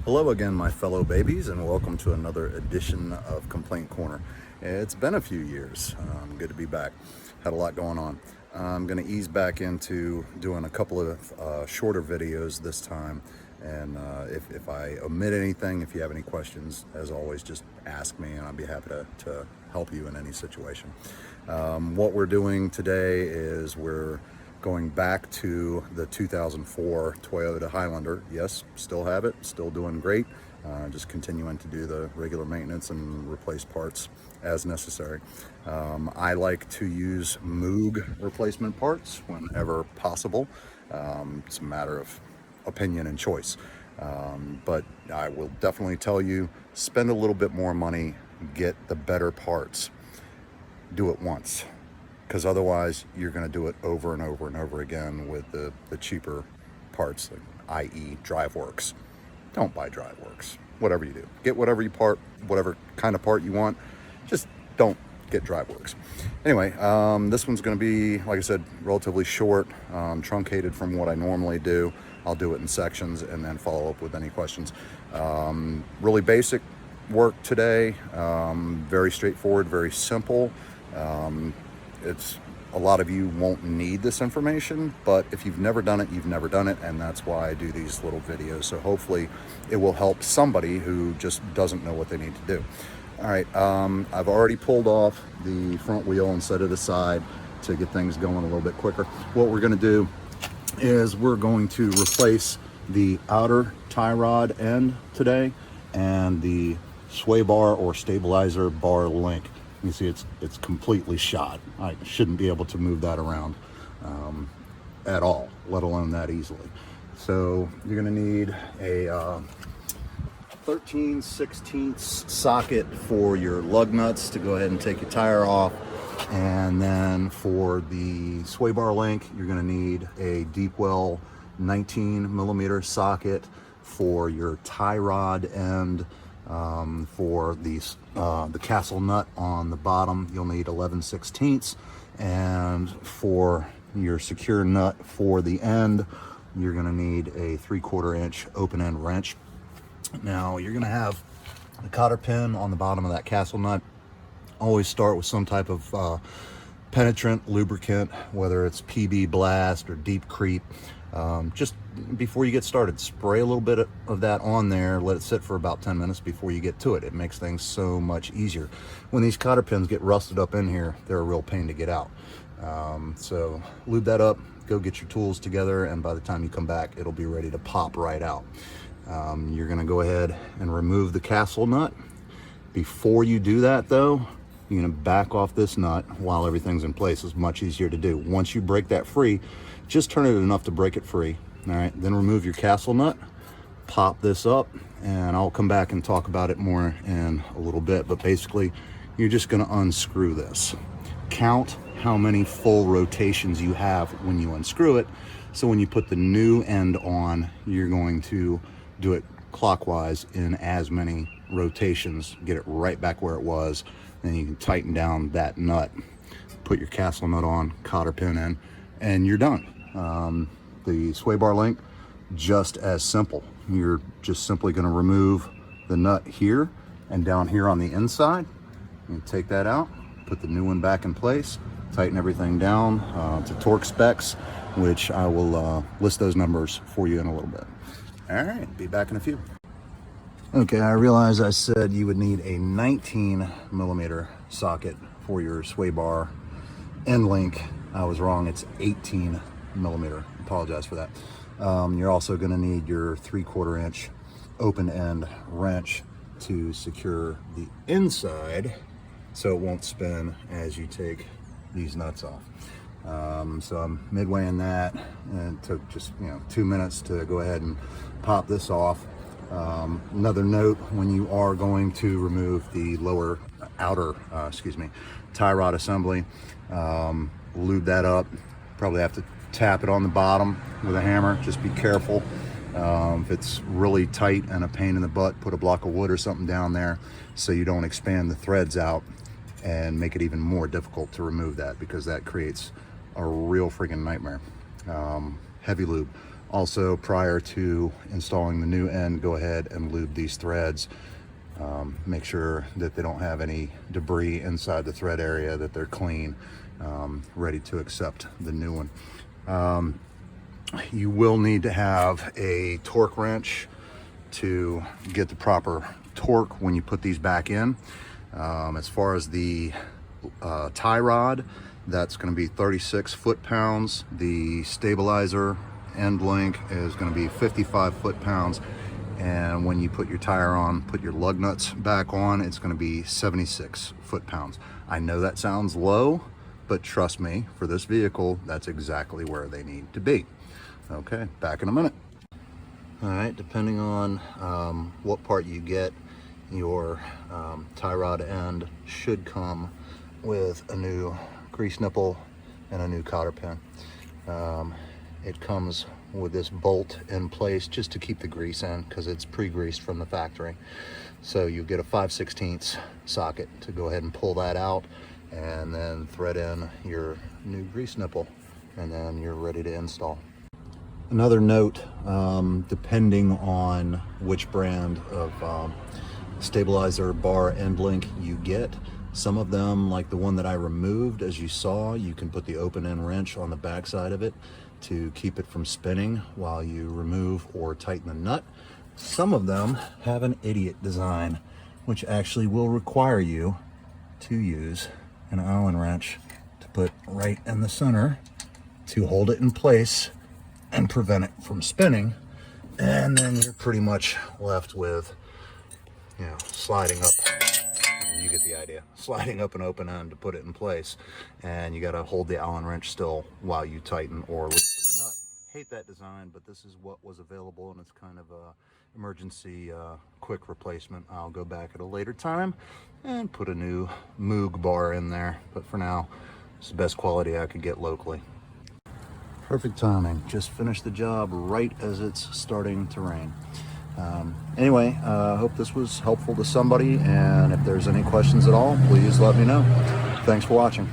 Hello again, my fellow babies, and welcome to another edition of Complaint Corner. It's been a few years. Good to be back. Had a lot going on. I'm going to ease back into doing a couple of shorter videos this time. And if I omit anything, if you have any questions, as always, just ask me and I'll be happy to help you in any situation. What we're doing today is we're going back to the 2004 Toyota Highlander. Yes, still have it, still doing great. Just continuing to do the regular maintenance and replace parts as necessary. I like to use Moog replacement parts whenever possible. It's a matter of opinion and choice. But I will definitely tell you, spend a little bit more money, get the better parts. Do it once, because otherwise you're going to do it over and over and over again with the cheaper parts, like, i.e. DriveWorks. Don't buy DriveWorks. Whatever you do, get whatever kind of part you want. Just don't get DriveWorks. Anyway, this one's going to be, like I said, relatively short, truncated from what I normally do. I'll do it in sections and then follow up with any questions. Really basic work today, very straightforward, very simple. It's a lot of you won't need this information, but if you've never done it, you've never done it, and that's why I do these little videos. So hopefully it will help somebody who just doesn't know what they need to do. All right, I've already pulled off the front wheel and set it aside to get things going a little bit quicker. What we're going to do is we're going to replace the outer tie rod end today and the sway bar or stabilizer bar link. You see it's completely shot. I shouldn't be able to move that around at all, let alone that easily. So you're going to need a 13/16 socket for your lug nuts to go ahead and take your tire off. And then for the sway bar link, you're going to need a deep well 19mm socket for your tie rod end. For the castle nut on the bottom, you'll need 11/16, and for your secure nut for the end, you're going to need a 3/4 inch open end wrench. Now you're going to have the cotter pin on the bottom of that castle nut. Always start with some type of penetrant lubricant, whether it's PB Blast or Deep Creep. Just before you get started, spray a little bit of that on there, let it sit for about 10 minutes before you get to it. It makes things so much easier. When these cotter pins get rusted up in here, they're a real pain to get out. So lube that up, go get your tools together, and by the time you come back, it'll be ready to pop right out. You're going to go ahead and remove the castle nut. Before you do that though, you're going to back off this nut while everything's in place. It's much easier to do. Once you break that free, just turn it enough to break it free. All right, then remove your castle nut, pop this up, and I'll come back and talk about it more in a little bit. But basically, you're just going to unscrew this. Count how many full rotations you have when you unscrew it. So when you put the new end on, you're going to do it clockwise in as many rotations, get it right back where it was. Then you can tighten down that nut, put your castle nut on, cotter pin in, and you're done. The sway bar link, just as simple. You're just simply going to remove the nut here and down here on the inside, and take that out, put the new one back in place, tighten everything down to torque specs, which I will list those numbers for you in a little bit. All right, be back in a few. Okay, I realize I said you would need a 19mm socket for your sway bar end link. I was wrong, it's 18mm. Apologize for that. You're also going to need your 3/4 inch open end wrench to secure the inside so it won't spin as you take these nuts off. So I'm midway in that, and it took just 2 minutes to go ahead and pop this off. Another note, when you are going to remove the outer tie rod assembly, lube that up. Probably have to tap it on the bottom with a hammer. Just be careful. If it's really tight and a pain in the butt, put a block of wood or something down there so you don't expand the threads out and make it even more difficult to remove that, because that creates a real freaking nightmare. Heavy lube Also, prior to installing the new end, go ahead and lube these threads. Make sure that they don't have any debris inside the thread area, that they're clean, ready to accept the new one. You will need to have a torque wrench to get the proper torque when you put these back in. As far as the tie rod, that's going to be 36 foot-pounds. The stabilizer end link is going to be 55 foot-pounds. And when you put your tire on, put your lug nuts back on, it's going to be 76 foot-pounds. I know that sounds low, but trust me, for this vehicle, that's exactly where they need to be. Okay, back in a minute. All right, depending on what part you get, your tie rod end should come with a new grease nipple and a new cotter pin. It comes with this bolt in place just to keep the grease in, because it's pre-greased from the factory. So you get a 5/16 socket to go ahead and pull that out, and then thread in your new grease nipple, and then you're ready to install. Another note, depending on which brand of stabilizer bar end link you get, some of them, like the one that I removed, as you saw, you can put the open end wrench on the back side of it to keep it from spinning while you remove or tighten the nut. Some of them have an idiot design, which actually will require you to use an Allen wrench to put right in the center to hold it in place and prevent it from spinning. And then you're pretty much left with, you know, sliding up. You get the idea. Sliding up an open end to put it in place, and you got to hold the Allen wrench still while you tighten or loosen the nut. Hate that design, but this is what was available, and it's kind of a emergency quick replacement. I'll go back at a later time and put a new Moog bar in there, but for now, it's the best quality I could get locally. Perfect timing. Just finished the job right as it's starting to rain. Anyway, I hope this was helpful to somebody, and if there's any questions at all, please let me know. Thanks for watching.